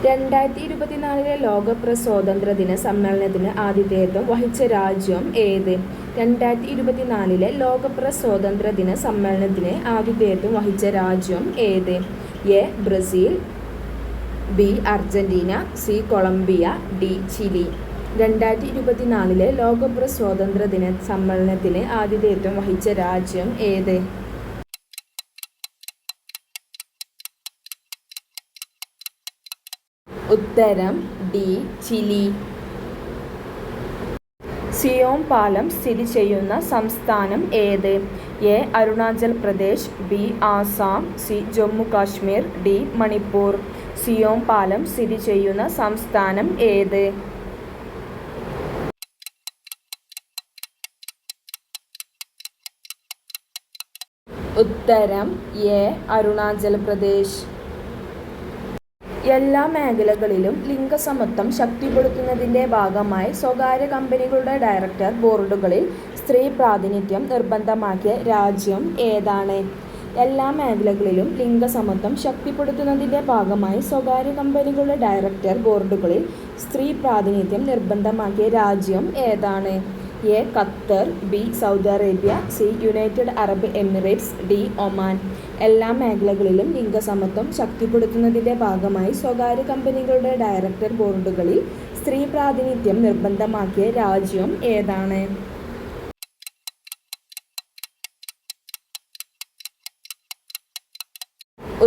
2024 ലോക പ്രസ് സ്വാതന്ത്ര്യദിന സമ്മേളനത്തിന് ആതിഥേയത്വം വഹിച്ച രാജ്യം ഏത്? 2024 ലോക പ്രസ് സ്വാതന്ത്ര്യദിന സമ്മേളനത്തിന് ആതിഥേയത്വം വഹിച്ച രാജ്യം ഏത്? A. Brazil, B. Argentina, C. Colombia, D. Chile. 2024 ലോക പ്രസ് സ്വാതന്ത്ര്യദിന സമ്മേളനത്തിന് ആതിഥേയത്വം വഹിച്ച രാജ്യം ഏത്? ഉത്തരം ഡി. ചിലി. സിയോം പാലം സ്ഥിതി ചെയ്യുന്ന സംസ്ഥാനം ഏത്? A. Arunachal Pradesh, B. Assam, C. Jammu Kashmir, D. Manipur. Siyom പാലം സ്ഥിതി ചെയ്യുന്ന സംസ്ഥാനം ഏത്? ഉത്തരം എ. അരുണാചൽ പ്രദേശ്. എല്ലാ മേഖലകളിലും ലിംഗസമത്വം ശക്തിപ്പെടുത്തുന്നതിൻ്റെ ഭാഗമായി സ്വകാര്യ കമ്പനികളുടെ ഡയറക്ടർ ബോർഡുകളിൽ സ്ത്രീ പ്രാതിനിധ്യം നിർബന്ധമാക്കിയ രാജ്യം ഏതാണ്? എല്ലാ മേഖലകളിലും ലിംഗസമത്വം ശക്തിപ്പെടുത്തുന്നതിൻ്റെ ഭാഗമായി സ്വകാര്യ കമ്പനികളുടെ ഡയറക്ടർ ബോർഡുകളിൽ സ്ത്രീ പ്രാതിനിധ്യം നിർബന്ധമാക്കിയ രാജ്യം ഏതാണ്? A. Qatar, B. Saudi Arabia, C. United Arab Emirates, D. Oman. എല്ലാ മേഖലകളിലും ലിംഗസമത്വം ശക്തിപ്പെടുത്തുന്നതിൻ്റെ ഭാഗമായി സ്വകാര്യ കമ്പനികളുടെ ഡയറക്ടർ ബോർഡുകളിൽ സ്ത്രീ പ്രാതിനിധ്യം നിർബന്ധമാക്കിയ രാജ്യം ഏതാണ്?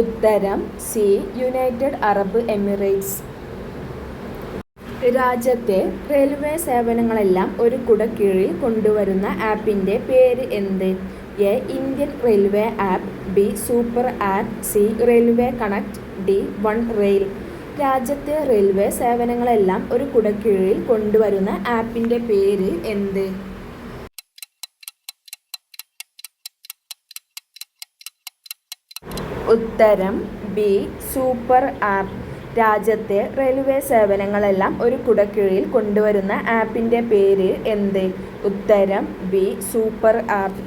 ഉത്തരം സി. United Arab Emirates. രാജ്യത്തെ റെയിൽവേ സേവനങ്ങളെല്ലാം ഒരു കുടക്കീഴിൽ കൊണ്ടുവരുന്ന ആപ്പിൻ്റെ പേര് എന്ത്? A. Indian railway app, B. Super app, C. Railway connect, D. One rail. രാജ്യത്തെ റെയിൽവേ സേവനങ്ങളെല്ലാം ഒരു കുടക്കീഴിൽ കൊണ്ടുവരുന്ന ആപ്പിൻ്റെ പേര് എന്ത്? ഉത്തരം ബി. Super app. രാജ്യത്തെ റെയിൽവേ സേവനങ്ങളെല്ലാം ഒരു കുടക്കീഴിൽ കൊണ്ടുവരുന്ന ആപ്പിൻ്റെ പേര് എന്ത്? ഉത്തരം ബി. Super app.